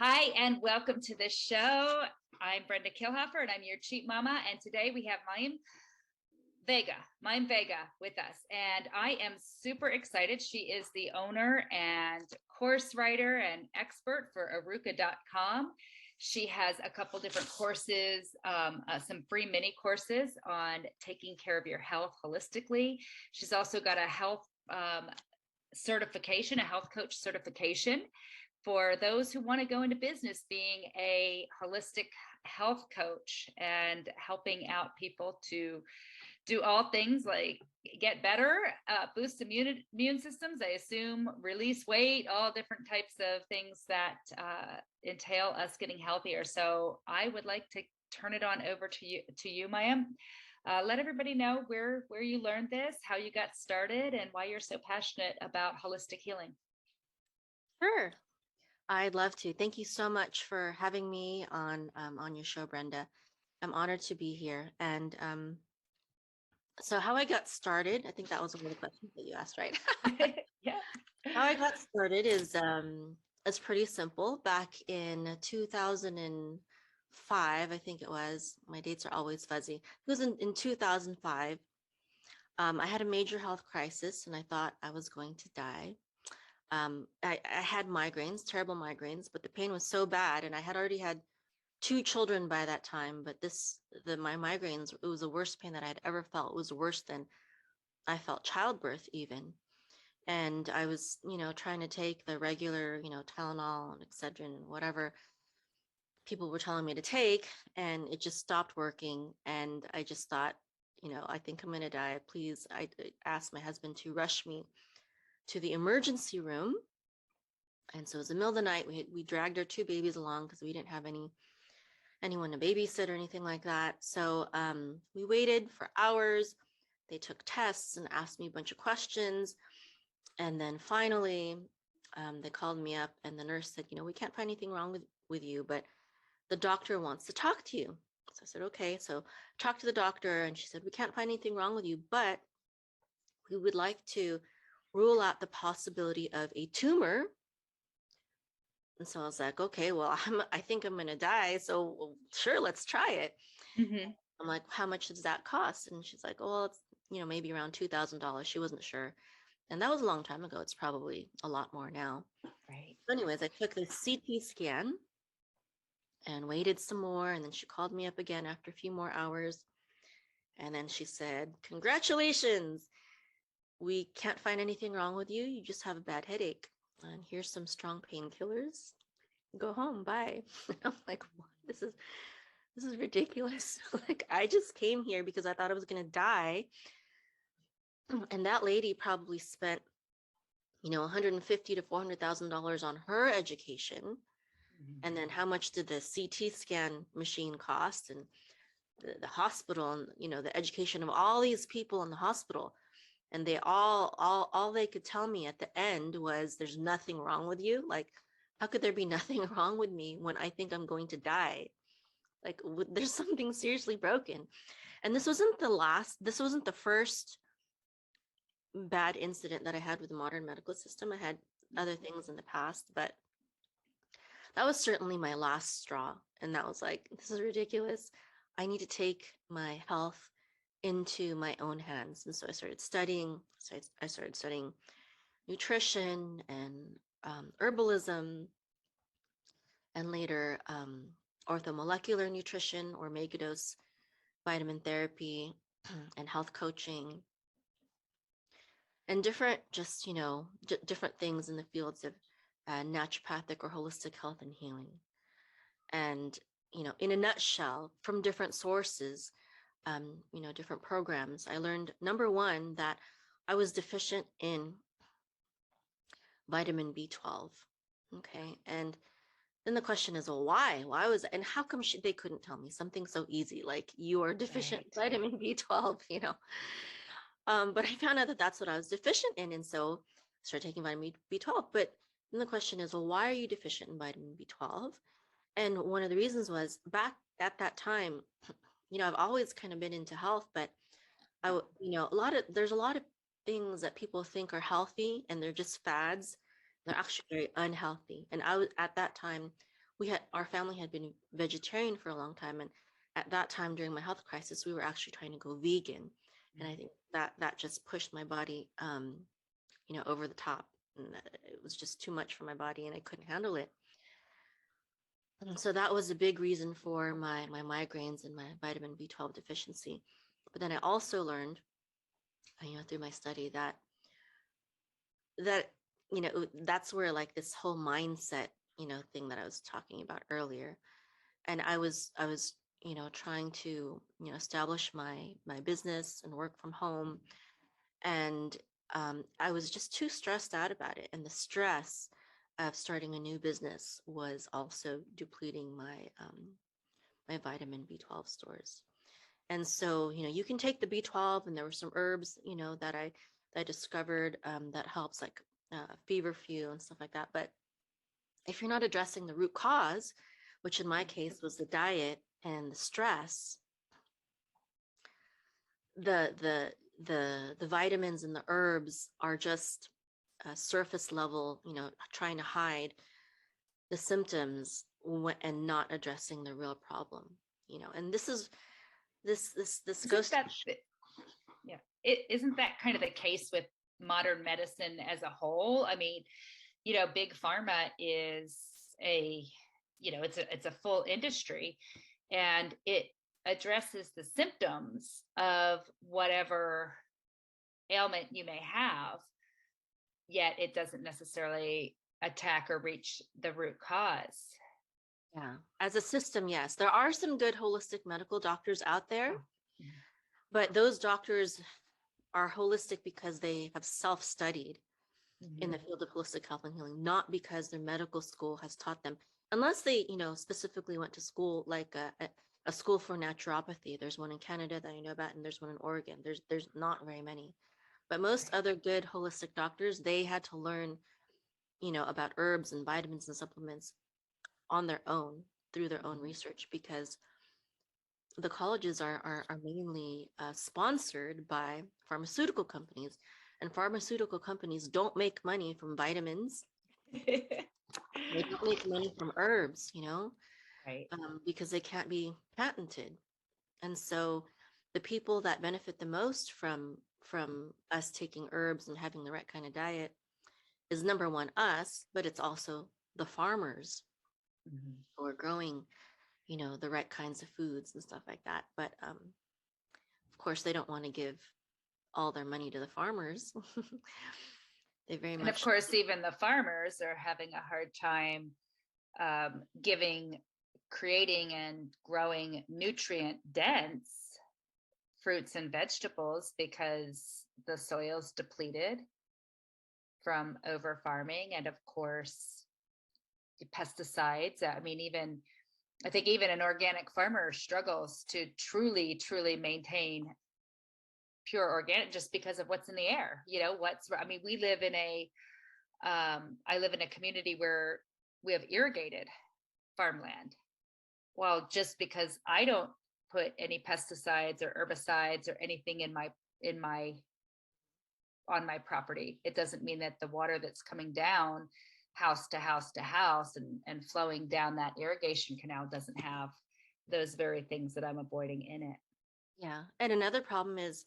Hi, and welcome to the show. I'm Brenda Kilhoffer, and I'm your cheap mama. And today we have Mayim Vega with us. And I am super excited. She is the owner and course writer and expert for Aruka.com. She has a couple different courses, some free mini courses on taking care of your health holistically. She's also got a health certification, a health coach certification for those who want to go into business being a holistic health coach and helping out people to do all things like get better, boost immune systems, I assume, release weight, all different types of things that entail us getting healthier. So I would like to turn it on over to you, Mayim. Let everybody know where you learned this, how you got started, and why you're so passionate about holistic healing. Sure. I'd love to. Thank you so much for having me on your show, Brenda. I'm honored to be here. And so how I got started, I think that was one of the questions that you asked, right? Yeah. How I got started is it's pretty simple. Back in 2005, I think it was. My dates are always fuzzy. It was in 2005. I had a major health crisis and I thought I was going to die. I had migraines, terrible migraines, but the pain was so bad, and I had already had 2 children by that time. But my migraines, it was the worst pain that I had ever felt. It was worse than I felt childbirth even. And I was, trying to take the regular, Tylenol and Excedrin and whatever people were telling me to take, and it just stopped working. And I just thought, I think I'm going to die. Please, I asked my husband to rush me to the emergency room. And so it was the middle of the night. We dragged our 2 babies along because we didn't have anyone to babysit or anything like that. So we waited for hours. They took tests and asked me a bunch of questions. And then finally, they called me up and the nurse said, we can't find anything wrong with you, but the doctor wants to talk to you. So I said, okay. So I talked to the doctor and she said, we can't find anything wrong with you, but we would like to rule out the possibility of a tumor. And so I was like, okay, well, I think I'm going to die. So sure, let's try it. Mm-hmm. I'm like, how much does that cost? And she's like, oh, well, it's, maybe around $2,000. She wasn't sure. And that was a long time ago. It's probably a lot more now. Right. So anyways, I took the CT scan and waited some more. And then she called me up again after a few more hours. And then she said, congratulations. We can't find anything wrong with you. You just have a bad headache. And here's some strong painkillers. Go home. Bye. I'm like, what? This is ridiculous. Like, I just came here because I thought I was going to die. And that lady probably spent, $150,000 to $400,000 on her education. Mm-hmm. And then how much did the CT scan machine cost, and the hospital, and, the education of all these people in the hospital. And they all they could tell me at the end was, there's nothing wrong with you. Like, how could there be nothing wrong with me when I think I'm going to die? Like, there's something seriously broken. And this wasn't the first bad incident that I had with the modern medical system. I had other things in the past, but that was certainly my last straw. And that was like, this is ridiculous. I need to take my health into my own hands. And so I started studying. So I started studying nutrition and herbalism, and later orthomolecular nutrition or megadose vitamin therapy and health coaching, and different different things in the fields of naturopathic or holistic health and healing. And in a nutshell, from different sources, different programs, I learned, number one, that I was deficient in vitamin B12. Okay. And then the question is, well, why? And how come they couldn't tell me something so easy, like you are deficient in vitamin B12, But I found out that that's what I was deficient in. And so I started taking vitamin B12. But then the question is, well, why are you deficient in vitamin B12? And one of the reasons was, back at that time, I've always kind of been into health, but there's a lot of things that people think are healthy and they're just fads. They're actually very unhealthy. And I was, at that time, our family had been vegetarian for a long time, and at that time during my health crisis, we were actually trying to go vegan, and I think that just pushed my body, over the top, and it was just too much for my body, and I couldn't handle it. And so that was a big reason for my migraines and my vitamin B12 deficiency. But then I also learned, through my study that that's where like this whole mindset thing that I was talking about earlier. And I was trying to establish my business and work from home, and I was just too stressed out about it, and the stress of starting a new business was also depleting my vitamin B12 stores. And so you can take the B12, and there were some herbs that I discovered that helps, like feverfew and stuff like that. But if you're not addressing the root cause, which in my case was the diet and the stress, the vitamins and the herbs are just surface level, trying to hide the symptoms and not addressing the real problem. And this is this Isn't goes to that yeah, isn't that kind of the case with modern medicine as a whole? I mean, big pharma is a, it's a full industry, and it addresses the symptoms of whatever ailment you may have, yet it doesn't necessarily attack or reach the root cause. Yeah, as a system, yes, there are some good holistic medical doctors out there, but those doctors are holistic because they have self-studied in the field of holistic health and healing, not because their medical school has taught them, unless they, specifically went to school, like a school for naturopathy. There's one in Canada that I know about, and there's one in Oregon. There's not very many, but most other good holistic doctors, they had to learn, about herbs and vitamins and supplements on their own through their own research, because the colleges are mainly sponsored by pharmaceutical companies, and pharmaceutical companies don't make money from vitamins. They don't make money from herbs, Right. because they can't be patented. And so the people that benefit the most from us taking herbs and having the right kind of diet is, number one, us, but it's also the farmers who are growing, the right kinds of foods and stuff like that. But of course, they don't want to give all their money to the farmers. They very And of much. course, even the farmers are having a hard time creating and growing nutrient dense fruits and vegetables because the soil's depleted from over farming, and of course the pesticides. I think even an organic farmer struggles to truly maintain pure organic just because of what's in the air. We live in I live in a community where we have irrigated farmland. Well, just because I don't put any pesticides or herbicides or anything in my on my property, it doesn't mean that the water that's coming down house to house to house and flowing down that irrigation canal doesn't have those very things that I'm avoiding in it. Yeah. And another problem is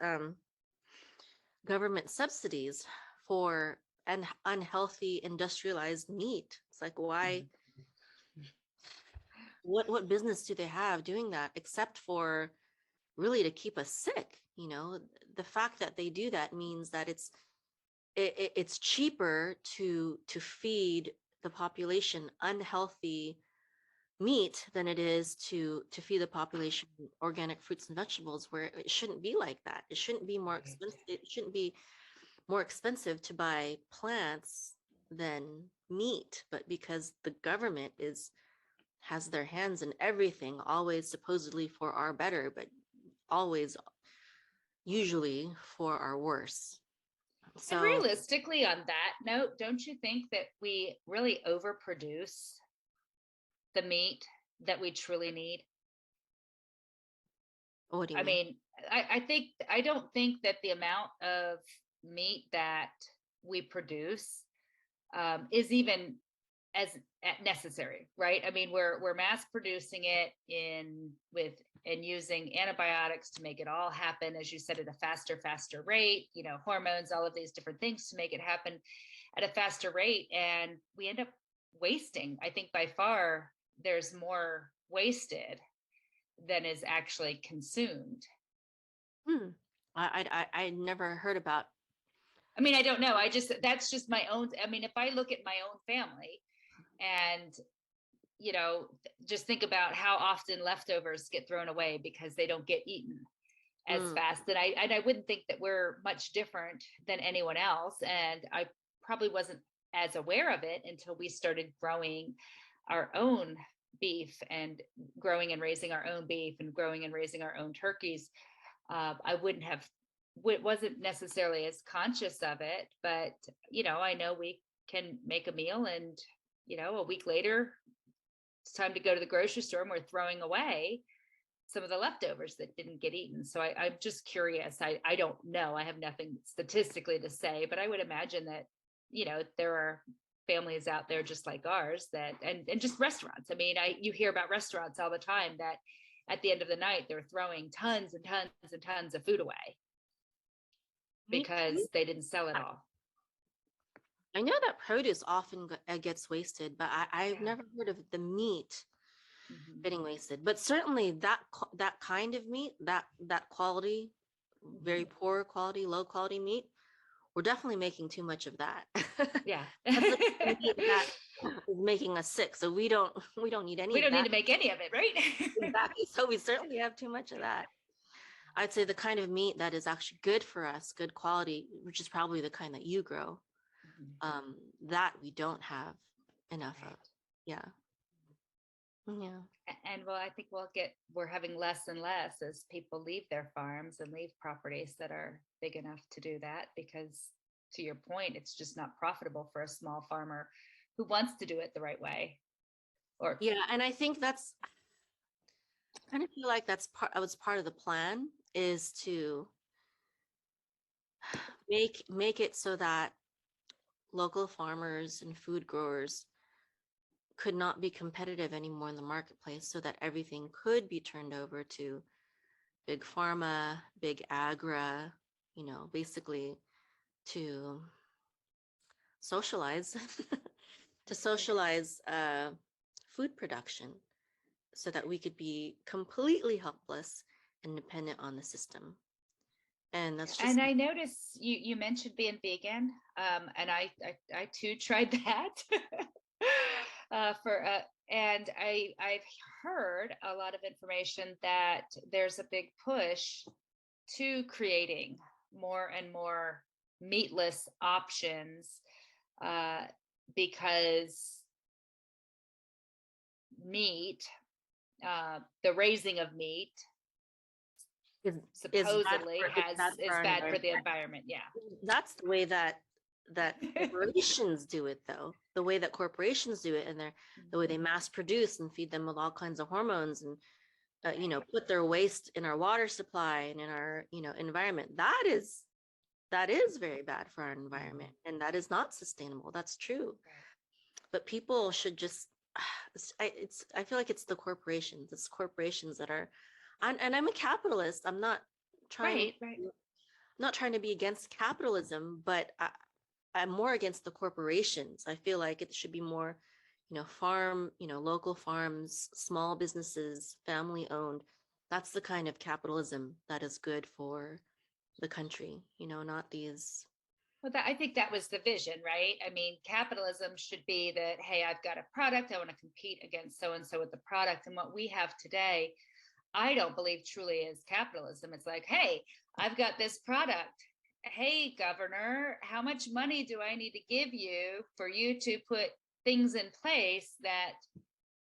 government subsidies for an unhealthy industrialized meat. It's like, why? What business do they have doing that, except for really to keep us sick? The fact that they do that means that it's cheaper to feed the population unhealthy meat than it is to feed the population organic fruits and vegetables, where it shouldn't be like that. It shouldn't be more expensive. It shouldn't be more expensive to buy plants than meat, but because the government has their hands in everything, always supposedly for our better, but always usually for our worse. And So realistically, on that note, don't you think that we really overproduce the meat that we truly need? what do you I mean? mean, I don't think that the amount of meat that we produce is even as necessary, right? I mean, we're mass producing it and using antibiotics to make it all happen, as you said, at a faster rate, hormones, all of these different things to make it happen at a faster rate. And we end up wasting. I think by far there's more wasted than is actually consumed. Hmm. I never heard about. I mean, I don't know. That's just my own. I mean, if I look at my own family and, just think about how often leftovers get thrown away because they don't get eaten as fast. And I wouldn't think that we're much different than anyone else. And I probably wasn't as aware of it until we started growing our own beef and growing and raising our own beef and growing and raising our own turkeys. I wouldn't have, wasn't necessarily as conscious of it, but, I know we can make a meal and, a week later, it's time to go to the grocery store and we're throwing away some of the leftovers that didn't get eaten. So I'm just curious. I don't know. I have nothing statistically to say, but I would imagine that, there are families out there just like ours that, and just restaurants. I mean, you hear about restaurants all the time that at the end of the night, they're throwing tons and tons and tons of food away because they didn't sell it all. I know that produce often gets wasted, but I've never heard of the meat getting wasted. But certainly that kind of meat, that quality, very poor quality, low quality meat, we're definitely making too much of that. Yeah. That's the meat that is making us sick. So we don't need any. We don't need to make any of it, right? Exactly. So we certainly have too much of that. I'd say the kind of meat that is actually good for us, good quality, which is probably the kind that you grow, that we don't have enough of. Yeah. And well, I think we're having less and less as people leave their farms and leave properties that are big enough to do that, because to your point, it's just not profitable for a small farmer who wants to do it the right way. And I think that's, I kind of feel like that was part of the plan, is to make it so that local farmers and food growers could not be competitive anymore in the marketplace, so that everything could be turned over to big pharma, big agra, basically to socialize food production, so that we could be completely helpless and dependent on the system. And that's just. And I noticed you mentioned being vegan, and I too tried that. And I've heard a lot of information that there's a big push to creating more and more meatless options, because meat, the raising of meat, supposedly is bad for the environment. Yeah, that's the way that corporations do it, though. The way that corporations do it, and the way they mass produce and feed them with all kinds of hormones, and put their waste in our water supply and in our environment. That is very bad for our environment, and that is not sustainable. That's true. But people should just, I feel like it's the corporations. It's corporations that are, and I'm a capitalist. I'm not trying not trying to be against capitalism, but I'm more against the corporations. I feel like it should be more, local farms, small businesses, family owned. That's the kind of capitalism that is good for the country, not these. Well, I think that was the vision, right? I mean, capitalism should be that, hey, I've got a product, I want to compete against so-and-so with the product. And what we have today, I don't believe truly is capitalism. It's like, hey, I've got this product. Hey, governor, how much money do I need to give you for you to put things in place that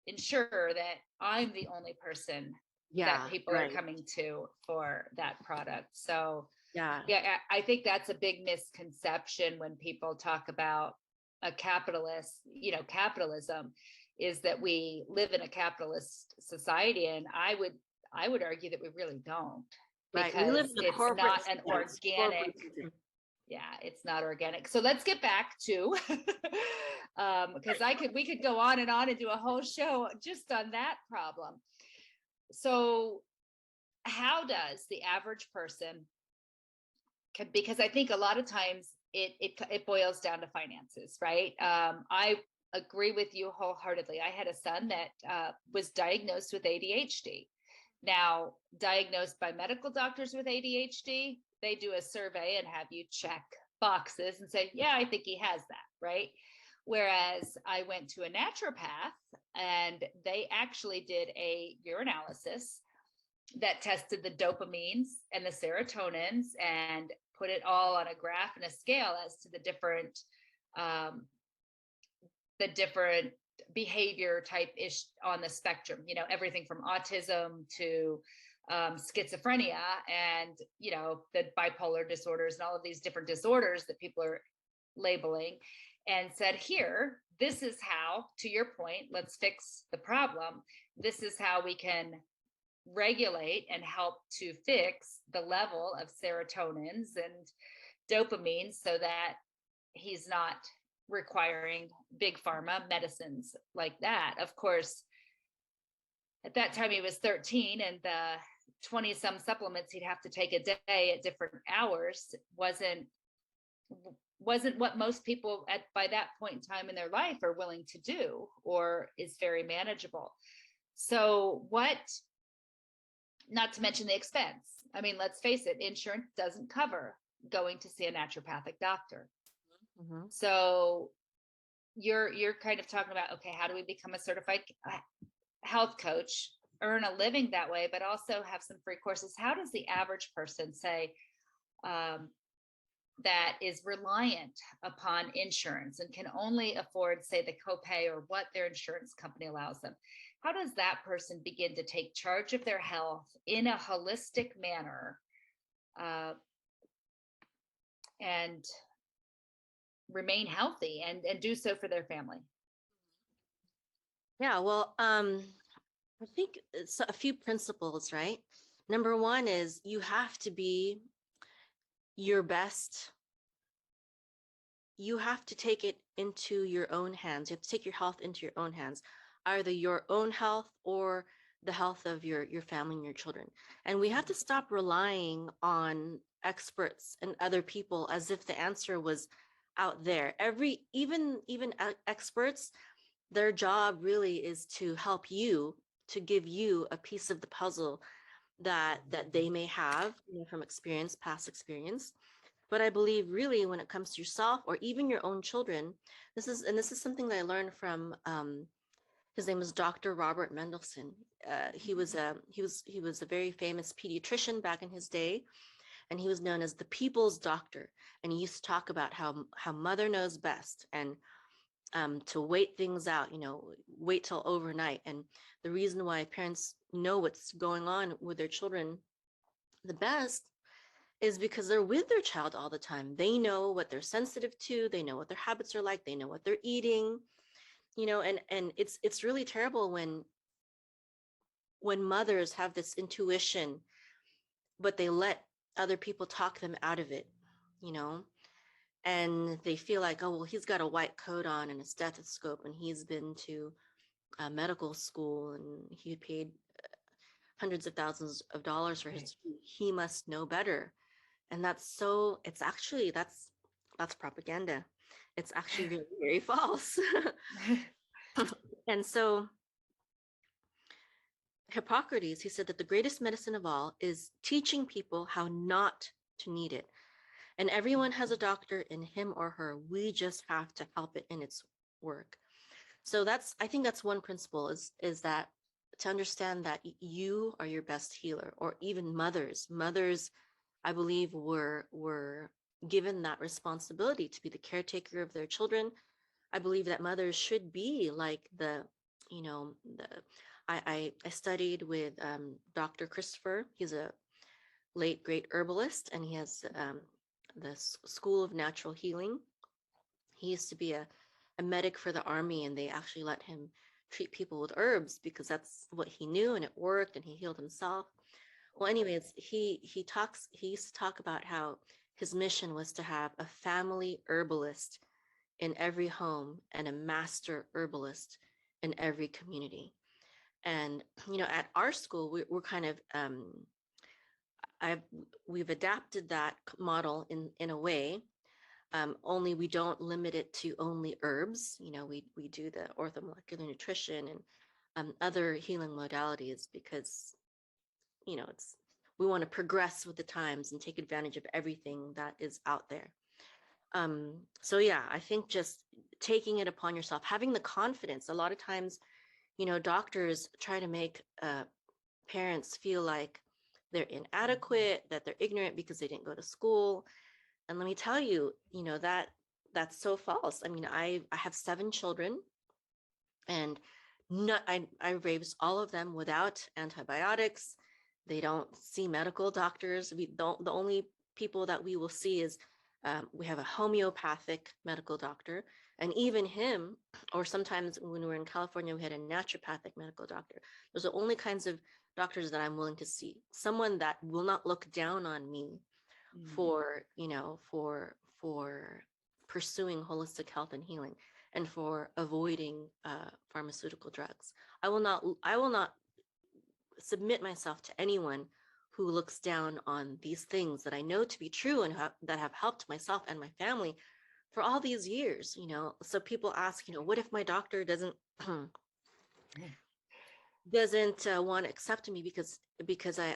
ensure that I'm the only person that people are coming to for that product? So I think that's a big misconception when people talk about a capitalism, is that we live in a capitalist society. And I would argue that we really don't, because it's not an organic. Yeah, it's not organic. So let's get back to because we could go on and do a whole show just on that problem. So how does the average person because I think a lot of times it boils down to finances, right? I agree with you wholeheartedly. I had a son that was diagnosed with ADHD. Now, diagnosed by medical doctors with ADHD, they do a survey and have you check boxes and say, yeah, I think he has that, right? Whereas I went to a naturopath and they actually did a urinalysis that tested the dopamines and the serotonins and put it all on a graph and a scale as to um, the different behavior type ish on the spectrum, everything from autism to schizophrenia and, the bipolar disorders and all of these different disorders that people are labeling, and said, here, this is how, to your point, let's fix the problem. This is how we can regulate and help to fix the level of serotonins and dopamine so that he's not requiring big pharma medicines like that. Of course, at that time he was 13 and the 20 some supplements he'd have to take a day at different hours wasn't what most people by that point in time in their life are willing to do or is very manageable. So not to mention the expense. I mean, let's face it, insurance doesn't cover going to see a naturopathic doctor. Mm-hmm. So you're kind of talking about, okay, how do we become a certified health coach, earn a living that way, but also have some free courses? How does the average person say that is reliant upon insurance and can only afford, say, the copay or what their insurance company allows them? How does that person begin to take charge of their health in a holistic manner and remain healthy and do so for their family? Yeah, well, I think it's a few principles, right? Number one is you have to be your best. You have to take it into your own hands. You have to take your health into your own hands, either your own health or the health of your family and your children. And we have to stop relying on experts and other people as if the answer was out there. Even experts, their job really is to help you, to give you a piece of the puzzle that they may have, from experience, past experience. But I believe really when it comes to yourself or even your own children, this is something that I learned from his name was Dr. Robert Mendelsohn. He was a very famous pediatrician back in his day, and he was known as the people's doctor. And he used to talk about how mother knows best and to wait things out, wait till overnight. And the reason why parents know what's going on with their children the best is because they're with their child all the time. They know what they're sensitive to. They know what their habits are like. They know what they're eating, and it's really terrible when mothers have this intuition, but they let other people talk them out of it, and they feel like, oh, well, he's got a white coat on and a stethoscope and he's been to medical school and he paid hundreds of thousands of dollars for his, he must know better. And that's propaganda. It's actually very, very false. And so Hippocrates, he said that the greatest medicine of all is teaching people how not to need it. And everyone has a doctor in him or her. We just have to help it in its work. So I think that's one principle is that to understand that you are your best healer, or even mothers, I believe were given that responsibility to be the caretaker of their children. I believe that mothers should be like I studied with Dr. Christopher. He's a late great herbalist, and he has the School of Natural Healing. He used to be a medic for the army, and they actually let him treat people with herbs because that's what he knew, and it worked, and he healed himself. Well, anyways, he used to talk about how his mission was to have a family herbalist in every home and a master herbalist in every community. And at our school, we're kind of I've we've adapted that model in a way. Only we don't limit it to only herbs. We do the orthomolecular nutrition and other healing modalities because it's we want to progress with the times and take advantage of everything that is out there. So yeah, I think just taking it upon yourself, having the confidence. A lot of times, doctors try to make parents feel like they're inadequate, that they're ignorant because they didn't go to school. And let me tell you, that's so false. I mean, I have 7 children, and I raised all of them without antibiotics. They don't see medical doctors. We don't. The only people that we will see is we have a homeopathic medical doctor, and even him, or sometimes when we were in California, we had a naturopathic medical doctor. Those are the only kinds of doctors that I'm willing to see. Someone that will not look down on me for pursuing holistic health and healing and for avoiding pharmaceutical drugs. I will not submit myself to anyone who looks down on these things that I know to be true and that have helped myself and my family for all these years. So people ask, what if my doctor doesn't want to accept me because I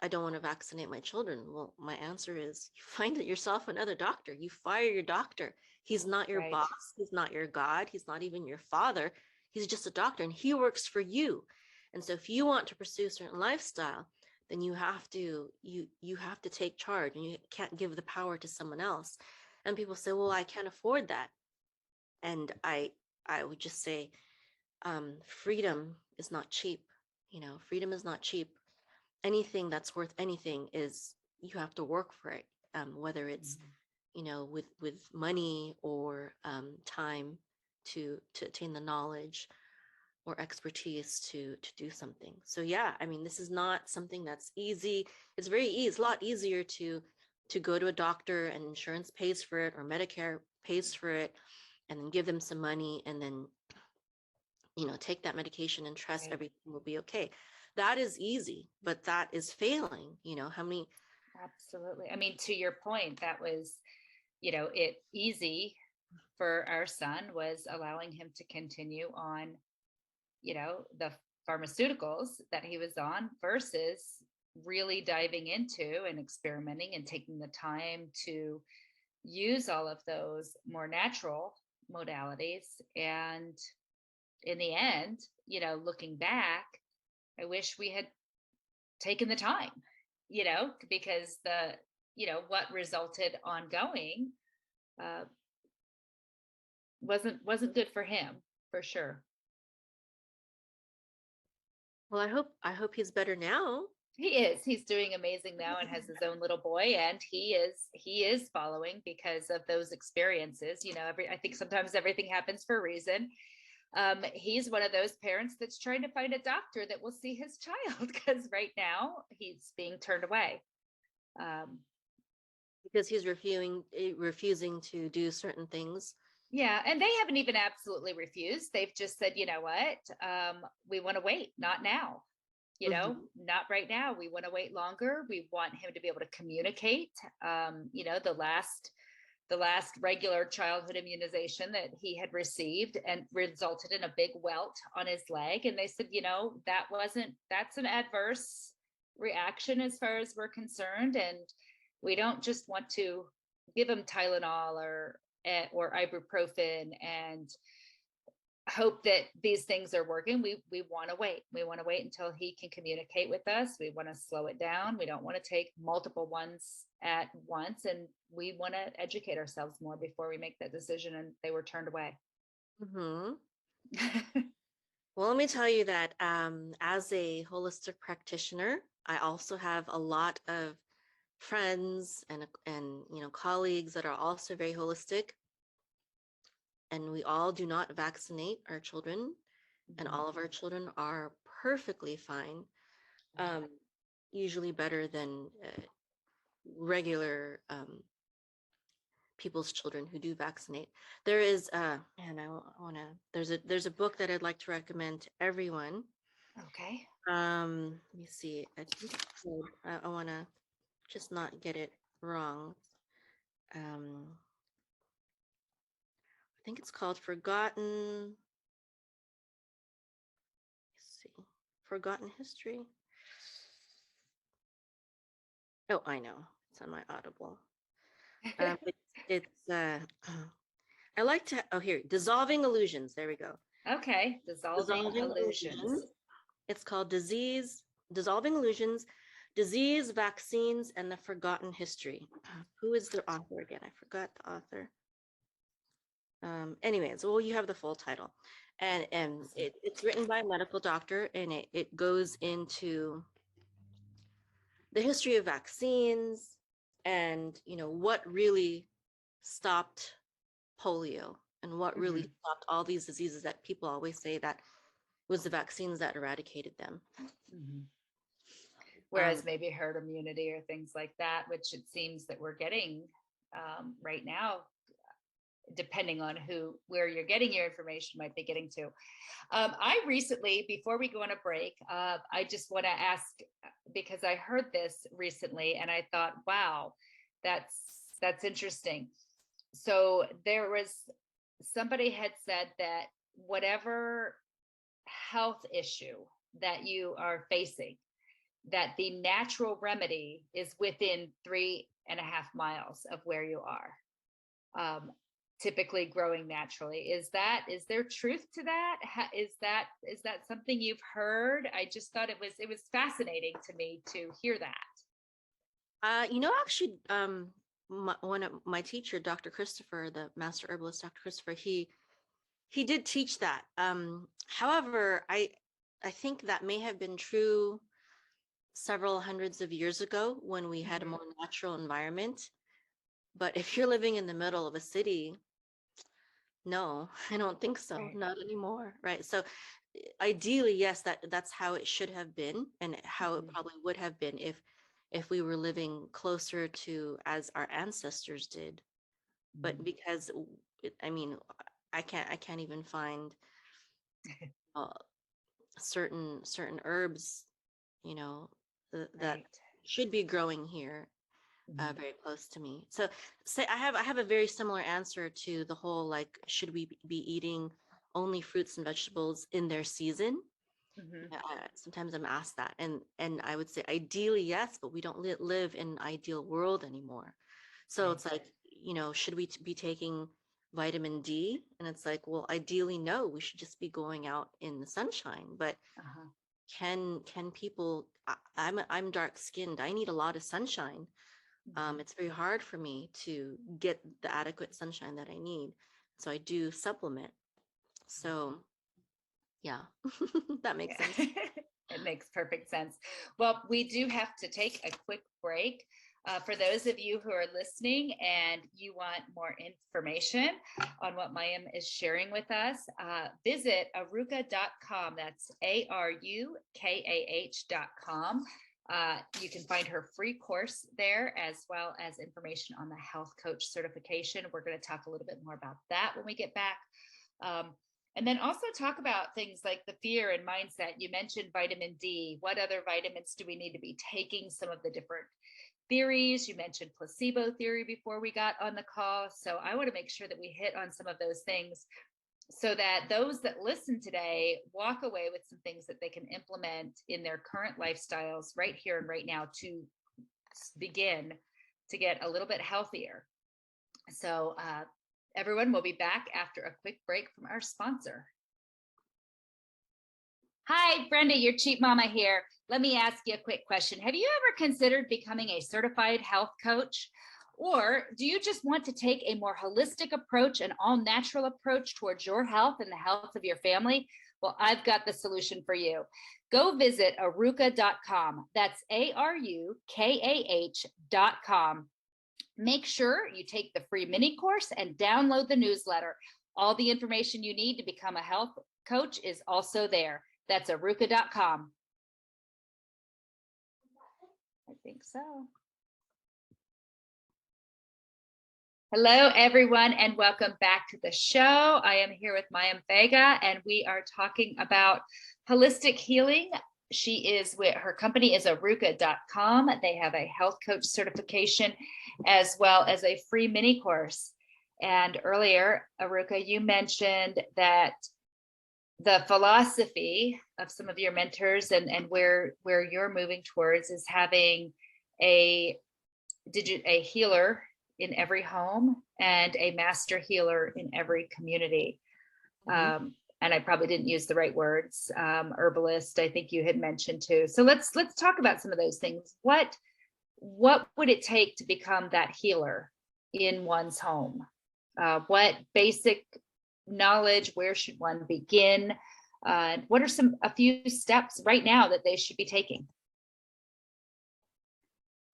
don't want to vaccinate my children. Well, my answer is you find it yourself another doctor. You fire your doctor. He's not your Right. boss. He's not your God. He's not even your father. He's just a doctor, and he works for you. And so if you want to pursue a certain lifestyle, then you have to take charge, and you can't give the power to someone else. And people say, well, I can't afford that. And I would just say, freedom is not cheap. Freedom is not cheap. Anything that's worth anything is you have to work for it, whether it's with money or time to attain the knowledge or expertise to do something. So yeah, I mean, this is not something that's easy. It's very easy. It's a lot easier to go to a doctor and insurance pays for it or Medicare pays for it, and then give them some money, and then take that medication and trust Right. everything will be okay. That is easy, but that is failing. How many? Absolutely. I mean, to your point, that was, it easy for our son was allowing him to continue on, the pharmaceuticals that he was on versus really diving into and experimenting and taking the time to use all of those more natural modalities. And in the end, looking back, I wish we had taken the time, because what resulted ongoing uh, wasn't good for him, for sure. Well, I hope he's better now. He's doing amazing now and has his own little boy, and he is following because of those experiences. I think sometimes everything happens for a reason. He's one of those parents that's trying to find a doctor that will see his child because right now he's being turned away. Um, Because he's refusing to do certain things. yeah, and they haven't even absolutely refused. They've just said, you know what, we want to wait, not now. Not right now. We want to wait longer. We want him to be able to communicate. The last regular childhood immunization that he had received and resulted in a big welt on his leg. And they said, that's an adverse reaction as far as we're concerned. And we don't just want to give him Tylenol or ibuprofen and hope that these things are working. We want to wait. We want to wait until he can communicate with us. We want to slow it down. We don't want to take multiple ones at once, and we want to educate ourselves more before we make that decision. And they were turned away. Mm-hmm. Well, let me tell you that as a holistic practitioner, I also have a lot of friends and colleagues that are also very holistic, and we all do not vaccinate our children, and all of our children are perfectly fine, usually better than regular people's children who do vaccinate. There is and I want to there's a book that I'd like to recommend to everyone. Okay. Let me see. I think it's called, I want to just not get it wrong. I think it's called Forgotten. Let's see. Forgotten History. Oh, I know. It's on my Audible. It's I like to, oh, here, Dissolving Illusions. There we go. Okay. Dissolving Illusions. It's called Dissolving Illusions, Disease, Vaccines, and the Forgotten History. Who is the author again? I forgot the author. Anyways, well, you have the full title. And it's written by a medical doctor, and it goes into the history of vaccines and, you know, what really stopped polio and what really stopped all these diseases that people always say that was the vaccines that eradicated them. Whereas maybe herd immunity or things like that, which it seems that we're getting right now, depending on where you're getting your information, might be getting to. I recently, before we go on a break, I just want to ask, because I heard this recently and I thought, wow, that's interesting. So somebody had said that whatever health issue that you are facing, that the natural remedy is within 3.5 miles of where you are, typically growing naturally. Is there truth to that? Is that something you've heard? I just thought it was fascinating to me to hear that. Actually, one of my teacher, Dr. Christopher, the master herbalist, Dr. Christopher, he did teach that. However, I think that may have been true several hundreds of years ago when we had a more natural environment. But if you're living in the middle of a city, no, I don't think so. Right. Not anymore. Right. So ideally, yes, that's how it should have been, and how it probably would have been if we were living closer to as our ancestors did. But because I can't even find certain herbs, that should be growing here very close to me. So I have a very similar answer to the whole, like, should we be eating only fruits and vegetables in their season? Sometimes I'm asked that, and I would say ideally yes, but we don't live in an ideal world anymore. So it's like, should we be taking vitamin D? And it's like, well, ideally no, we should just be going out in the sunshine. But can people, I'm dark skinned, I need a lot of sunshine. It's very hard for me to get the adequate sunshine that I need, so I do supplement. So yeah, that makes sense. It makes perfect sense. Well, we do have to take a quick break. For those of you who are listening and you want more information on what Mayim is sharing with us, visit aruka.com. That's ARUKAH.com. You can find her free course there, as well as information on the health coach certification. We're going to talk a little bit more about that when we get back. And then also talk about things like the fear and mindset. You mentioned vitamin D. What other vitamins do we need to be taking? Some of the different theories. You mentioned placebo theory before we got on the call. So I want to make sure that we hit on some of those things so that those that listen today walk away with some things that they can implement in their current lifestyles right here and right now to begin to get a little bit healthier. So everyone, will be back after a quick break from our sponsor. Hi, Brenda, your cheap mama here. Let me ask you a quick question. Have you ever considered becoming a certified health coach? Or do you just want to take a more holistic approach, an all-natural approach towards your health and the health of your family? Well, I've got the solution for you. Go visit aruka.com. That's ARUKAH.com. Make sure you take the free mini course and download the newsletter. All the information you need to become a health coach is also there. That's aruka.com. I think so. Hello, everyone, and welcome back to the show. I am here with Mayim Vega, and we are talking about holistic healing. Her company is aruka.com. They have a health coach certification as well as a free mini course. And earlier, Aruka, you mentioned that the philosophy of some of your mentors and where you're moving towards is having a healer in every home and a master healer in every community. And I probably didn't use the right words. Herbalist, I think you had mentioned too. So let's talk about some of those things. What would it take to become that healer in one's home? What basic knowledge? Where should one begin? What are a few steps right now that they should be taking?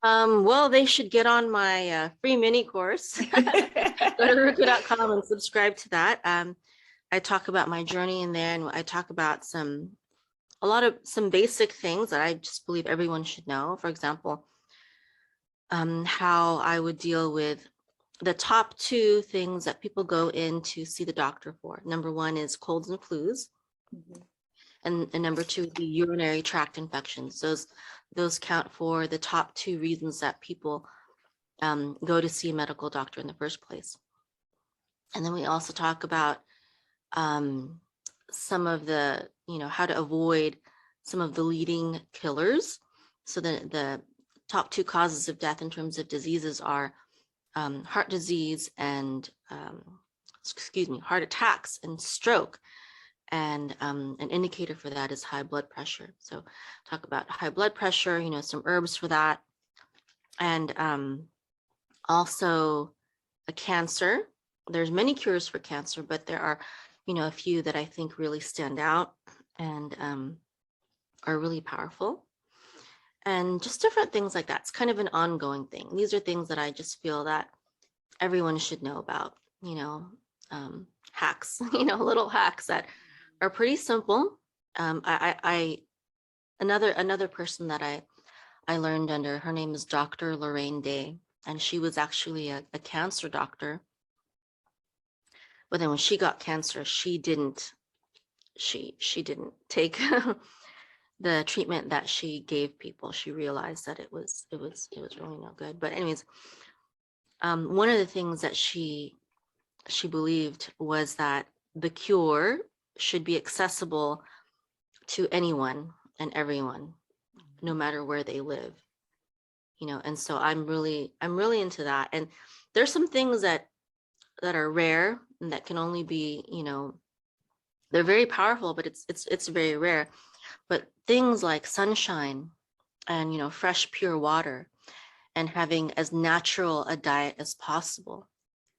Well, they should get on my free mini course. Go to ruka.com and subscribe to that. I talk about my journey in there, and I talk about some basic things that I just believe everyone should know. For example, how I would deal with the top two things that people go in to see the doctor for. Number one is colds and flus. And number two, the urinary tract infections. Those count for the top two reasons that people go to see a medical doctor in the first place. And then we also talk about some of the, how to avoid some of the leading killers. So the top two causes of death in terms of diseases are heart disease and, heart attacks and stroke. And an indicator for that is high blood pressure. So talk about high blood pressure, some herbs for that. And also a cancer. There's many cures for cancer, but there are, a few that I think really stand out and are really powerful. And just different things like that. It's kind of an ongoing thing. These are things that I just feel that everyone should know about, hacks, little hacks that are pretty simple. Another person that I learned under, her name is Dr. Lorraine Day, and she was actually a cancer doctor. But then when she got cancer, she didn't take the treatment that she gave people. She realized that it was really no good. But anyways, one of the things that she believed was that the cure should be accessible to anyone and everyone, no matter where they live, and so I'm really into that. And there's some things that are rare and that can only be, they're very powerful, but it's very rare. But things like sunshine and, fresh, pure water, and having as natural a diet as possible,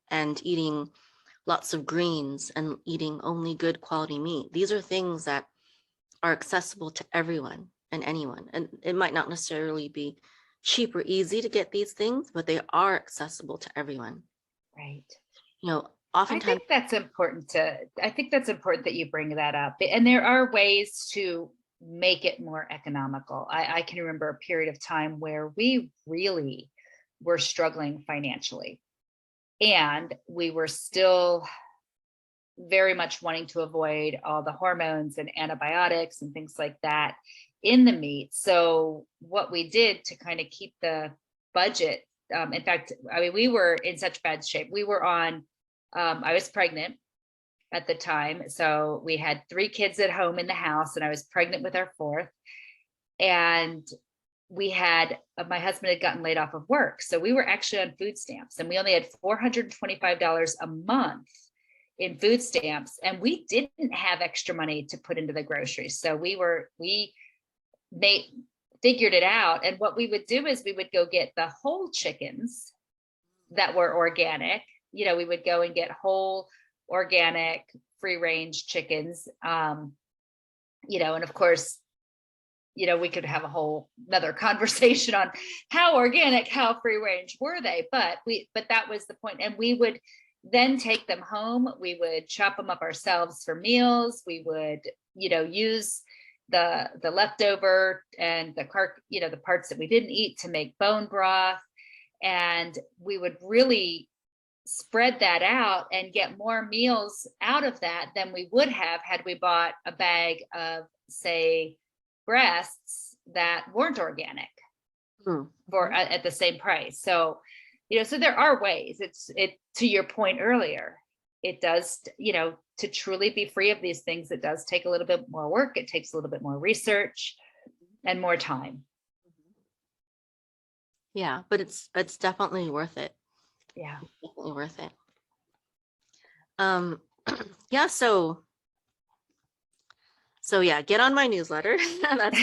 and eating lots of greens and eating only good quality meat. These are things that are accessible to everyone and anyone. And it might not necessarily be cheap or easy to get these things, but they are accessible to everyone. Right. Oftentimes. I think that's important that you bring that up. And there are ways to make it more economical. I can remember a period of time where we really were struggling financially. And we were still very much wanting to avoid all the hormones and antibiotics and things like that in the meat. So what we did to kind of keep the budget, in fact, we were in such bad shape. We were on, I was pregnant at the time. So we had 3 kids at home in the house, and I was pregnant with our 4th. And my husband had gotten laid off of work. So we were actually on food stamps, and we only had $425 a month in food stamps. And we didn't have extra money to put into the groceries. So we figured it out. And what we would do is we would go get the whole chickens that were organic. We would go and get whole organic free range chickens. And of course, we could have a whole another conversation on how organic, how free range were they, but that was the point. And we would then take them home. We would chop them up ourselves for meals. We would, use the leftover and the parts that we didn't eat to make bone broth. And we would really spread that out and get more meals out of that than we would have had we bought a bag of, say, breasts that weren't organic for at the same price. So, so there are ways. It to your point earlier, it does, to truly be free of these things, it does take a little bit more work. It takes a little bit more research and more time. Yeah, but it's definitely worth it. Yeah. Definitely worth it. Yeah, so yeah, get on my newsletter. That's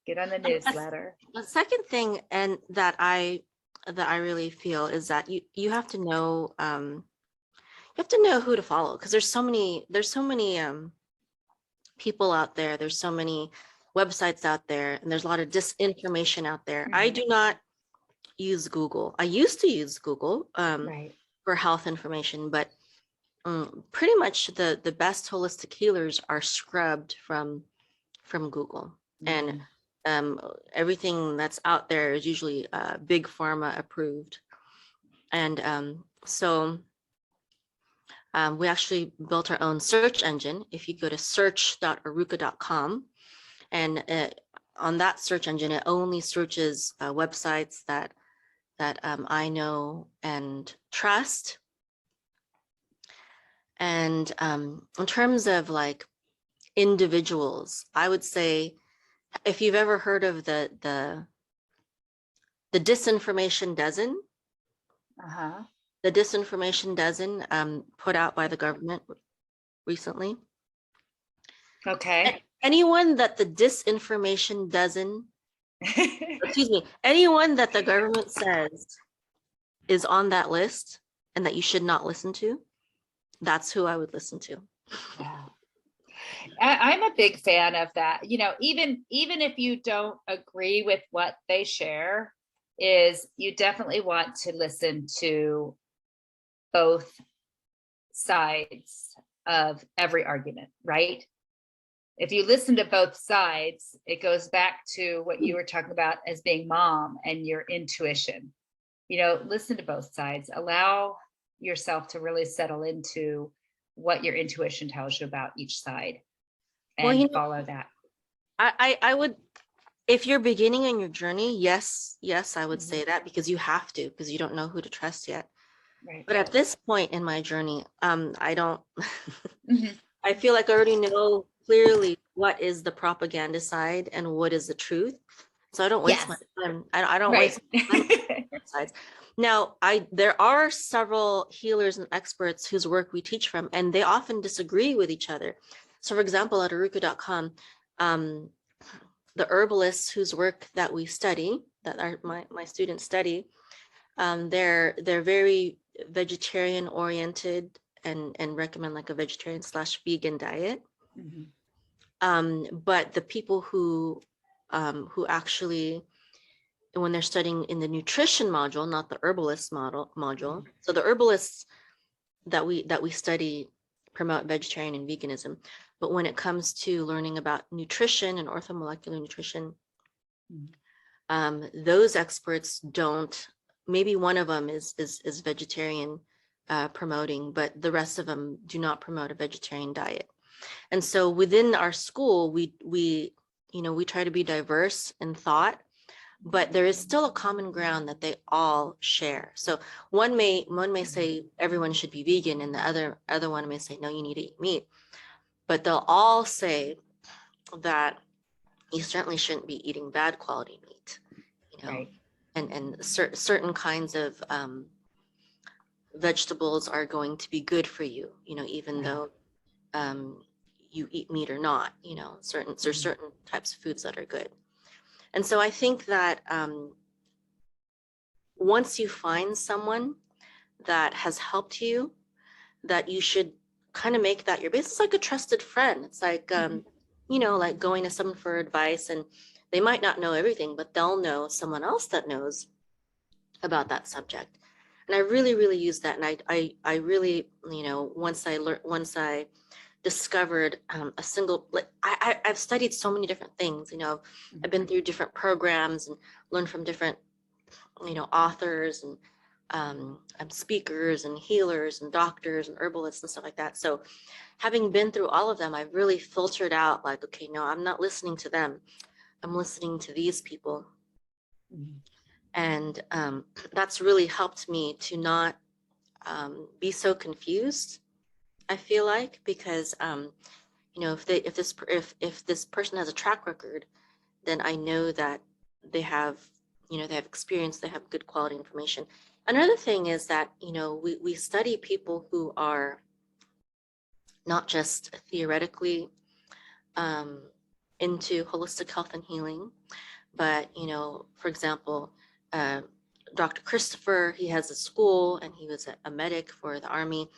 Get on the newsletter. the second thing, and that I really feel is that you have to know who to follow, because there's so many people out there, there's so many websites out there, and there's a lot of disinformation out there. I do not use Google. I used to use Google for health information, but pretty much the best holistic healers are scrubbed from Google. And everything that's out there is usually big pharma approved. And so we actually built our own search engine. If you go to search.aruka.com, and on that search engine, it only searches websites that I know and trust. And in terms of like individuals, I would say, if you've ever heard of the disinformation dozen, the disinformation dozen put out by the government recently. Okay. Anyone that the disinformation dozen, excuse me, anyone that the government says is on that list and that you should not listen to, that's who I would listen to. Yeah. I'm a big fan of that. Even if you don't agree with what they share, is you definitely want to listen to both sides of every argument, right? If you listen to both sides, it goes back to what you were talking about as being mom and your intuition. Listen to both sides. Allow yourself to really settle into what your intuition tells you about each side, and follow that. I would, if you're beginning in your journey, yes, I would say that, because you have to, because you don't know who to trust yet. Right. But at this point in my journey, I don't, I feel like I already know clearly what is the propaganda side and what is the truth. So I don't waste my time. I don't waste my time on sides. Now, there are several healers and experts whose work we teach from, and they often disagree with each other. So for example, at aruka.com, the herbalists whose work that we study, that my students study, they're very vegetarian oriented and recommend like a vegetarian / vegan diet. But the people who actually, when they're studying in the nutrition module, not the herbalist module. So the herbalists that we study promote vegetarian and veganism, but when it comes to learning about nutrition and orthomolecular nutrition, those experts don't. Maybe one of them is vegetarian promoting, but the rest of them do not promote a vegetarian diet. And so within our school, we try to be diverse in thought, but there is still a common ground that they all share. So one may say everyone should be vegan, and the other one may say, no, you need to eat meat. But they'll all say that you certainly shouldn't be eating bad quality meat, right. And certain kinds of vegetables are going to be good for you, even though you eat meat or not, there's certain types of foods that are good. And so I think that once you find someone that has helped you, that you should kind of make that your base. It's like a trusted friend. It's like, like going to someone for advice, and they might not know everything, but they'll know someone else that knows about that subject. And I really, really use that. And I really, once I discovered a single, I've studied so many different things, I've been through different programs and learned from different, authors and speakers and healers and doctors and herbalists and stuff like that. So having been through all of them, I've really filtered out like, okay, no, I'm not listening to them. I'm listening to these people. And that's really helped me to not be so confused, I feel like, because if this person has a track record, then I know that they have they have experience, they have good quality information. Another thing is that we study people who are not just theoretically into holistic health and healing, but for example, uh, Dr. Christopher, he has a school and he was a medic for the Army.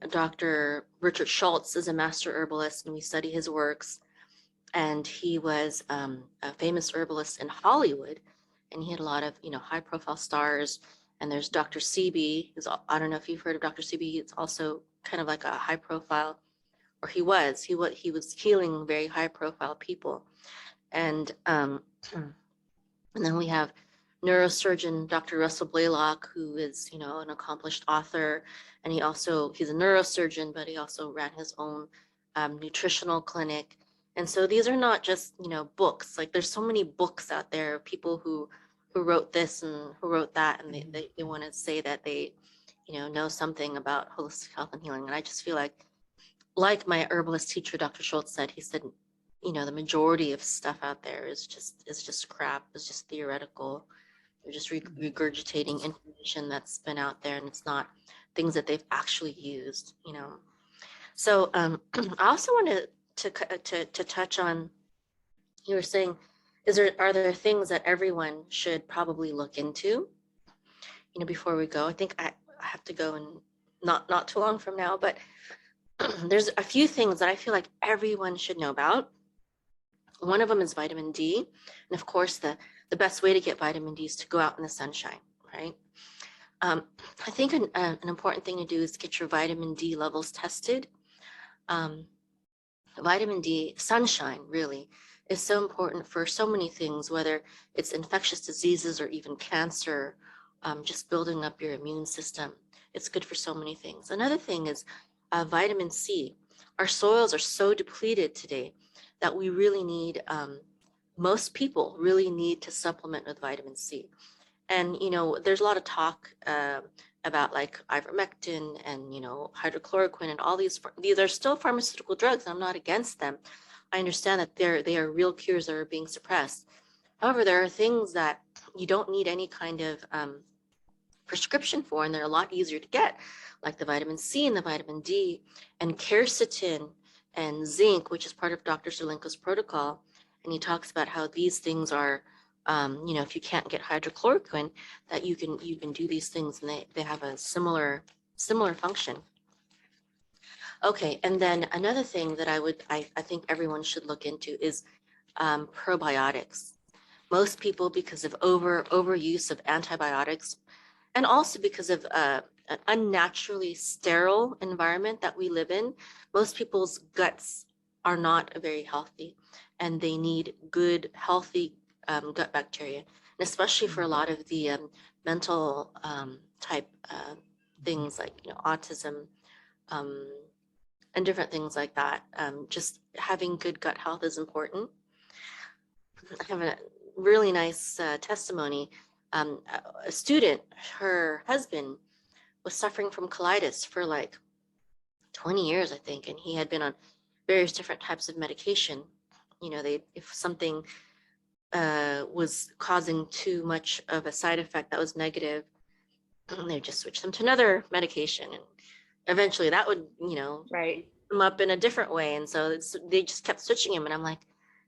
Dr. Richard Schultz is a master herbalist and we study his works. And he was a famous herbalist in Hollywood, and he had a lot of high profile stars. And there's Dr. Sebi, I don't know if you've heard of Dr. Sebi. It's also kind of like a high profile, or he was healing very high profile people. And and then we have neurosurgeon Dr. Russell Blaylock, who is an accomplished author, and he's a neurosurgeon, but he also ran his own nutritional clinic. And so these are not just books. Like there's so many books out there, people who wrote this and who wrote that, and they want to say that they know something about holistic health and healing. And I just feel like my herbalist teacher, Dr. Schultz, said, he said, the majority of stuff out there is just crap. It's just theoretical. They're just regurgitating information that's been out there, and it's not things that they've actually used. So I also wanted to touch on. You were saying, are there things that everyone should probably look into? Before we go, I think I have to go in not too long from now, but there's a few things that I feel like everyone should know about. One of them is vitamin D. And of course, the best way to get vitamin D is to go out in the sunshine, right? I think an important thing to do is get your vitamin D levels tested. Vitamin D, sunshine really, is so important for so many things, whether it's infectious diseases or even cancer, just building up your immune system. It's good for so many things. Another thing is vitamin C. Our soils are so depleted today that we really need, most people really need to supplement with vitamin C. And, there's a lot of talk about like ivermectin and, hydrochloroquine and all these are still pharmaceutical drugs. I'm not against them. I understand that they are real cures that are being suppressed. However, there are things that you don't need any kind of prescription for, and they're a lot easier to get, like the vitamin C and the vitamin D and quercetin and zinc, which is part of Dr. Zelenko's protocol. And he talks about how these things are, if you can't get hydrochloroquine, that you can do these things, and they have a similar function. Okay, and then another thing that I think everyone should look into is probiotics. Most people, because of overuse of antibiotics, and also because of an unnaturally sterile environment that we live in, most people's guts are not very healthy, and they need good, healthy gut bacteria, and especially for a lot of the mental type things like autism and different things like that. Just having good gut health is important. I have a really nice testimony. A student, her husband was suffering from colitis for like 20 years, I think, and he had been on various different types of medication. If something was causing too much of a side effect that was negative, they just switch them to another medication, and eventually that would right, them up in a different way. And so they just kept switching him, and I'm like,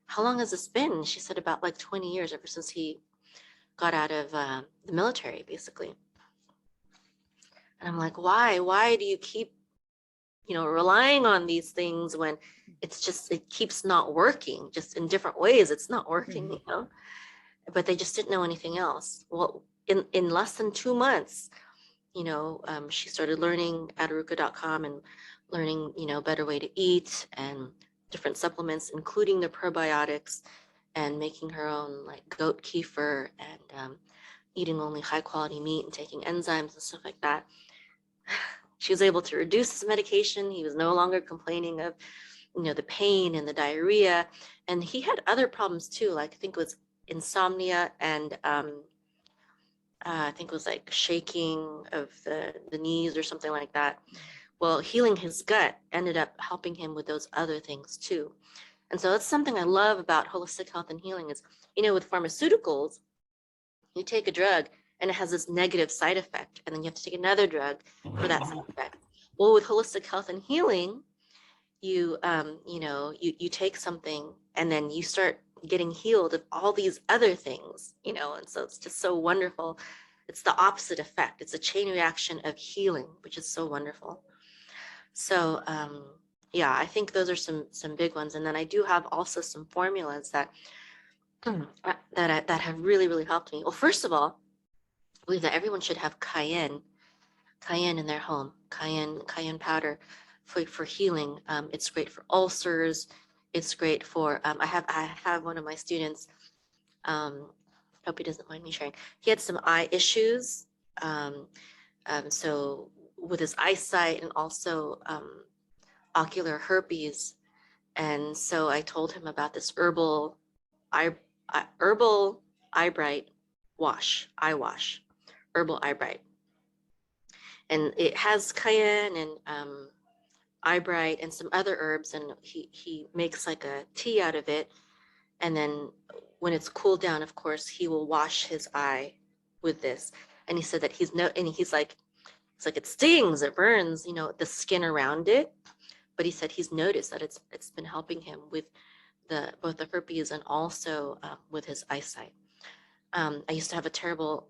how long has this been? She said about like 20 years, ever since he got out of the military, basically. And I'm like, why do you keep relying on these things when it keeps not working? Just in different ways it's not working. But they just didn't know anything else. Well, in less than 2 months, she started learning at aruka.com and learning better way to eat and different supplements, including the probiotics, and making her own like goat kefir and eating only high quality meat and taking enzymes and stuff like that, she was able to reduce his medication. He was no longer complaining of, the pain and the diarrhea. And he had other problems too, like I think it was insomnia and I think it was like shaking of the knees or something like that. Well, healing his gut ended up helping him with those other things too. And so that's something I love about holistic health and healing is, with pharmaceuticals, you take a drug and it has this negative side effect, and then you have to take another drug for that side effect. Well, with holistic health and healing, you take something and then you start getting healed of all these other things, and so it's just so wonderful. It's the opposite effect. It's a chain reaction of healing, which is so wonderful. So yeah, I think those are some big ones. And then I do have also some formulas that that have really, really helped me. Well, first of all, I believe that everyone should have cayenne in their home, cayenne powder for healing. It's great for ulcers. It's great for I have one of my students, hope he doesn't mind me sharing. He had some eye issues. So with his eyesight and also ocular herpes. And so I told him about this herbal eye bright eye wash, herbal eye bright. And it has cayenne and eye bright and some other herbs, and he makes like a tea out of it. And then when it's cooled down, of course, he will wash his eye with this. And he said that he's like, it stings, it burns, the skin around it. But he said he's noticed that it's been helping him with both the herpes and also with his eyesight. I used to have a terrible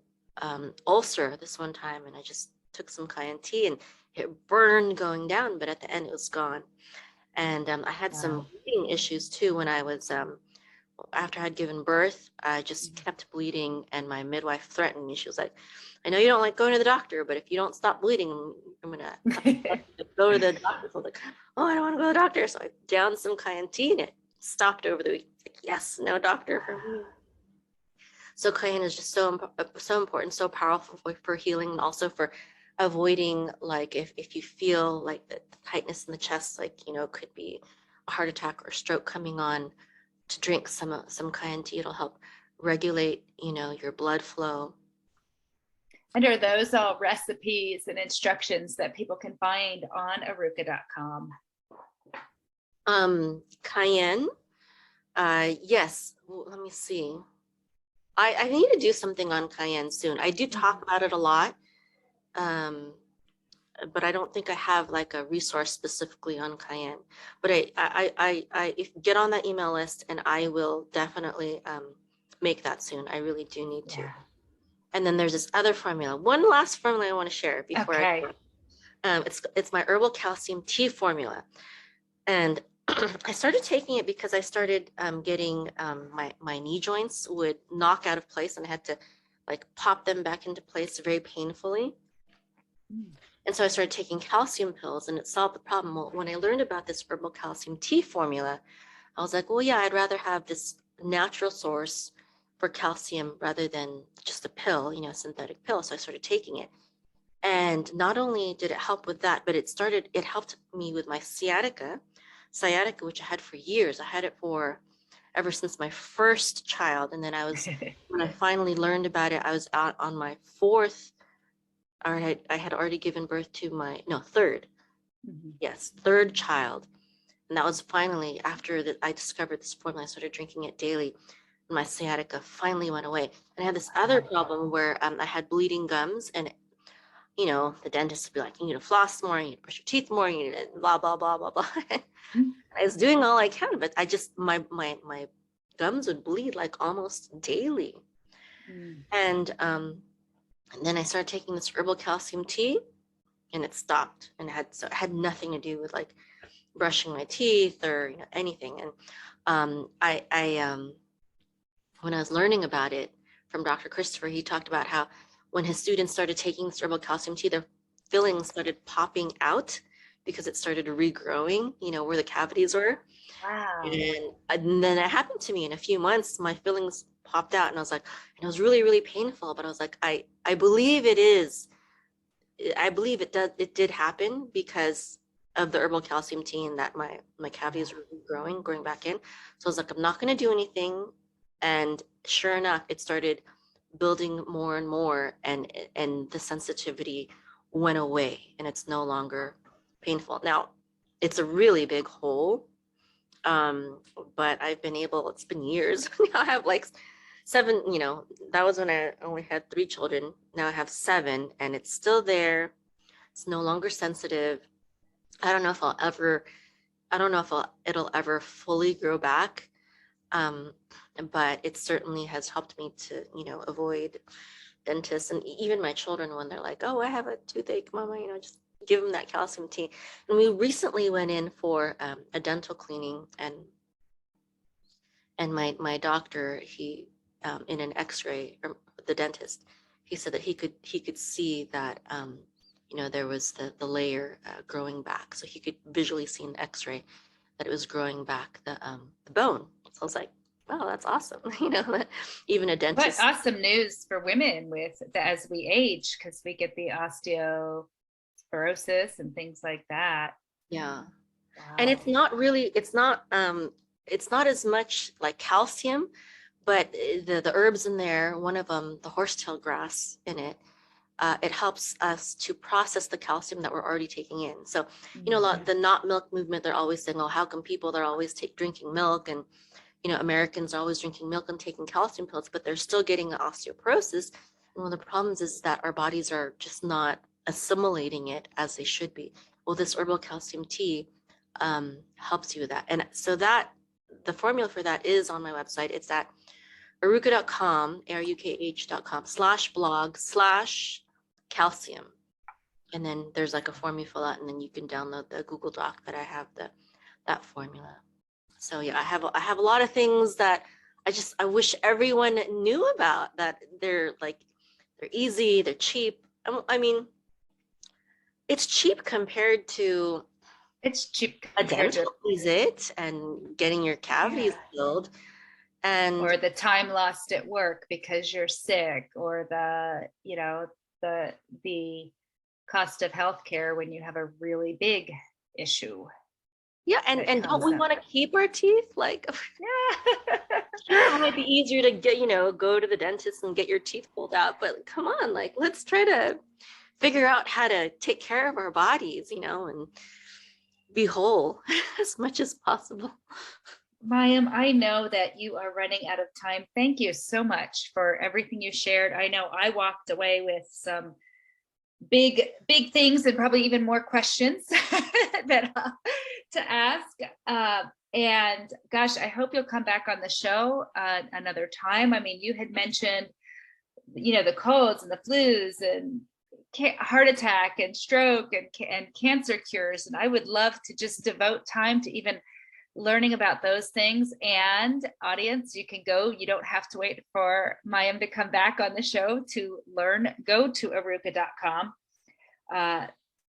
ulcer this one time, and I just took some cayenne tea and it burned going down, but at the end it was gone. And I had some bleeding issues too when I was after I had given birth. I just kept bleeding, and my midwife threatened me. She was like, I know you don't like going to the doctor, but if you don't stop bleeding, I'm gonna go to the doctor. So I was like, oh, I don't want to go to the doctor. So I downed some cayenne tea and it stopped over the week. Like, yes, no doctor for me. So cayenne is just so important, so powerful for healing, and also for avoiding, like if you feel like the tightness in the chest, like could be a heart attack or stroke coming on, to drink some cayenne tea. It'll help regulate your blood flow. And are those all recipes and instructions that people can find on aruka.com? Cayenne, yes. Well, let me see. I need to do something on cayenne soon. I do talk about it a lot, but I don't think I have like a resource specifically on cayenne. But I get on that email list, and I will definitely make that soon. I really do need to. And then there's this other formula. One last formula I want to share before it's my herbal calcium tea formula. And I started taking it because I started getting my knee joints would knock out of place, and I had to like pop them back into place very painfully. And so I started taking calcium pills, and it solved the problem. Well, when I learned about this herbal calcium tea formula, I was like, well, yeah, I'd rather have this natural source for calcium rather than just a pill, synthetic pill. So I started taking it. And not only did it help with that, but it helped me with my sciatica, which I had for years. I had it for ever since my first child. And then when I finally learned about it, I was out on my fourth, or I had already given birth to my, third. Yes, third child. And that was finally after that I discovered this formula. I started drinking it daily. And my sciatica finally went away. And I had this other problem where I had bleeding gums, and the dentist would be like, you need to floss more, you need to brush your teeth more, you need to blah, blah, blah, blah, blah. I was doing all I can, but I just, my gums would bleed like almost daily. And then I started taking this herbal calcium tea, and it stopped. And it had nothing to do with like brushing my teeth or anything. And when I was learning about it from Dr. Christopher, he talked about how when his students started taking this herbal calcium tea, their fillings started popping out because it started regrowing, where the cavities were. Wow. And then it happened to me in a few months. My fillings popped out, and I was like, and it was really, really painful, but I was like, I believe it is. I believe it did happen because of the herbal calcium tea, and that my cavities were growing back in. So I was like, I'm not going to do anything. And sure enough, it started building more and more, and the sensitivity went away, and it's no longer painful. Now, it's a really big hole, but I've been able, it's been years. Now I have like 7, that was when I only had 3 children. Now I have 7, and it's still there. It's no longer sensitive. I don't know if it'll ever fully grow back. Um, but it certainly has helped me to, avoid dentists, and even my children, when they're like, oh, I have a toothache, mama, just give them that calcium tea. And we recently went in for a dental cleaning, and my doctor, he in an x-ray, or the dentist, he said that he could see that there was the layer growing back, so he could visually see in the x-ray that it was growing back the bone. So I was like, oh, that's awesome. That even a What dentist. awesome news for women as we age, because we get the osteoporosis and things like that. Yeah. Wow. And it's not as much like calcium, but the herbs in there, one of them, the horsetail grass in it, it helps us to process the calcium that we're already taking in. So, a lot, the not milk movement, they're always saying, oh, how come people, they're always drinking milk, and, Americans are always drinking milk and taking calcium pills, but they're still getting osteoporosis. And one of the problems is that our bodies are just not assimilating it as they should be. Well, this herbal calcium tea helps you with that. And so that the formula for that is on my website. It's at arukah.com, arukh.com/blog/calcium. And then there's like a form you fill out, and then you can download the Google Doc that I have that formula. So yeah, I have a lot of things that I wish everyone knew about, that they're easy, they're cheap. I mean, it's cheap compared to It's cheap a compared to, dental visit and getting your cavities filled. And or the time lost at work because you're sick, or the cost of healthcare when you have a really big issue. yeah, and don't we want to keep our teeth? Like, sure, it might be easier to get, go to the dentist and get your teeth pulled out, but come on, like, let's try to figure out how to take care of our bodies, and be whole as much as possible. Mayim, I know that you are running out of time. Thank you so much for everything you shared. I know I walked away with some big things, and probably even more questions that to ask. And gosh, I hope you'll come back on the show another time. I mean, you had mentioned, the colds and the flus and heart attack and stroke and cancer cures. And I would love to just devote time to even learning about those things. And audience, you can go, you don't have to wait for Mayim to come back on the show to learn. Go to arukah.com,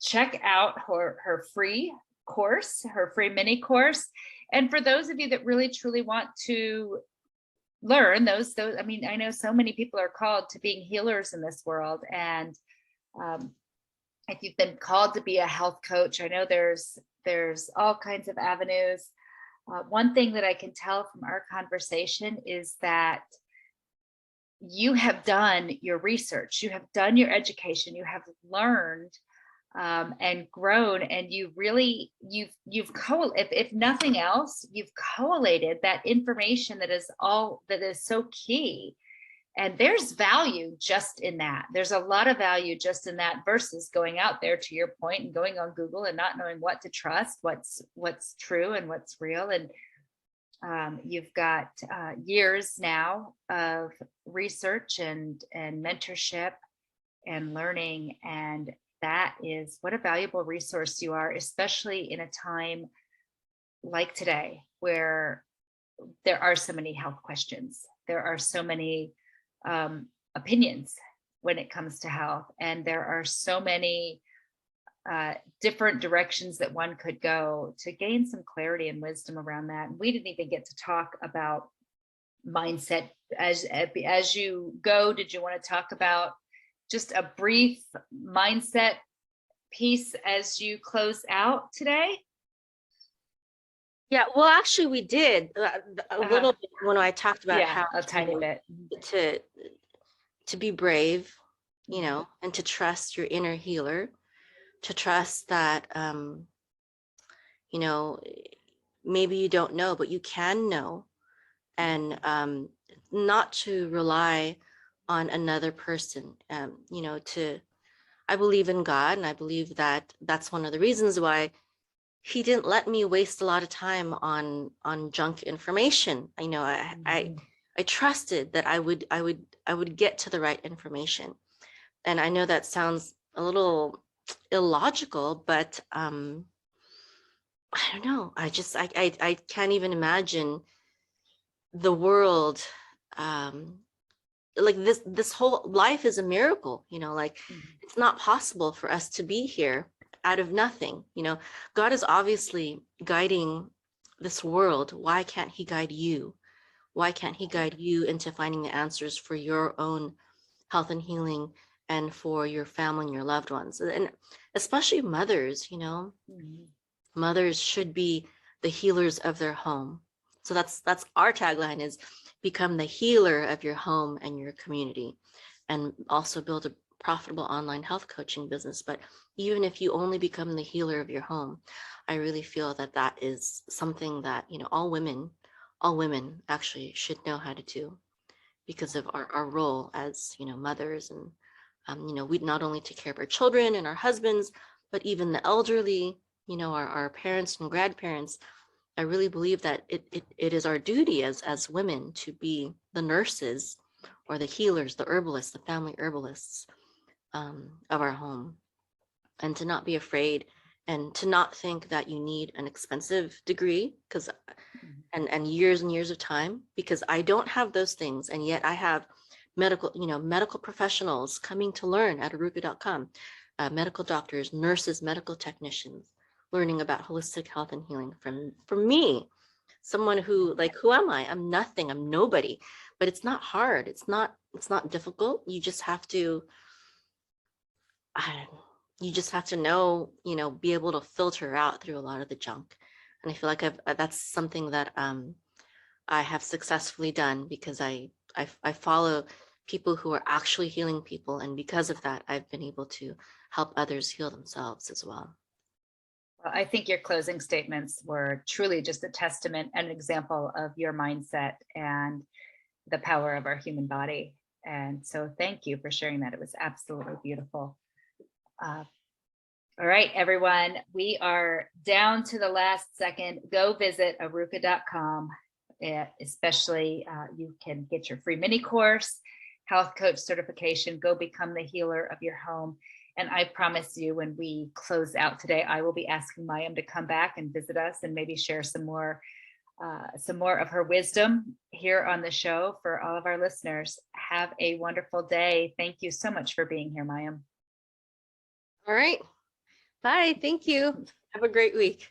check out her free course, her free mini course. And for those of you that really truly want to learn those, I mean, I know so many people are called to being healers in this world. And if you've been called to be a health coach, I know there's all kinds of avenues. One thing that I can tell from our conversation is that you have done your research, you have done your education, you have learned and grown, and you really, if nothing else, you've collated that information that is so key. And there's value just in that. There's a lot of value just in that versus going out there, to your point, and going on Google and not knowing what to trust, what's true and what's real. And you've got years now of research and mentorship and learning. And that is what a valuable resource you are, especially in a time like today, where there are so many health questions. There are so many opinions when it comes to health, and there are so many different directions that one could go to gain some clarity and wisdom around that. And we didn't even get to talk about mindset as you go? Did you want to talk about just a brief mindset piece as you close out today? Yeah, well, actually, we did a little bit when I talked about Yeah, how a tiny bit. to to be brave, and to trust your inner healer, to trust that, you know, maybe you don't know, but you can know, and not to rely on another person. I believe in God, and I believe that that's one of the reasons why he didn't let me waste a lot of time on junk information. I trusted that I would get to the right information. And I know that sounds a little illogical, but I don't know. I can't even imagine the world, like this whole life is a miracle, like it's not possible for us to be here out of nothing. God is obviously guiding this world. Why can't he guide you? Why can't he guide you into finding the answers for your own health and healing, and for your family and your loved ones, and especially mothers? Mothers should be the healers of their home. So that's our tagline, is become the healer of your home and your community, and also build a profitable online health coaching business. But even if you only become the healer of your home, I really feel that that is something that, all women actually should know how to do, because of our role as, mothers. And we not only take care of our children and our husbands, but even the elderly, our parents and grandparents. I really believe that it is our duty as women to be the nurses, or the healers, the herbalists, the family herbalists, of our home, and to not be afraid, and to not think that you need an expensive degree, because and years and years of time, because I don't have those things, and yet I have medical professionals coming to learn at aruka.com, medical doctors, nurses, medical technicians, learning about holistic health and healing from me, someone who, like, who am I? I'm nothing. I'm nobody. But it's not hard. It's not difficult. You just have to know, be able to filter out through a lot of the junk. And I feel like that's something that I have successfully done, because I follow people who are actually healing people, and because of that, I've been able to help others heal themselves as well. Well, I think your closing statements were truly just a testament and an example of your mindset and the power of our human body. And so thank you for sharing that. It was absolutely beautiful. All right, everyone, we are down to the last second. Go visit aruka.com. Especially, you can get your free mini course, health coach certification. Go become the healer of your home. And I promise you, when we close out today, I will be asking Mayim to come back and visit us, and maybe share some more of her wisdom here on the show for all of our listeners. Have a wonderful day. Thank you so much for being here, Mayim. All right. Bye. Thank you. Have a great week.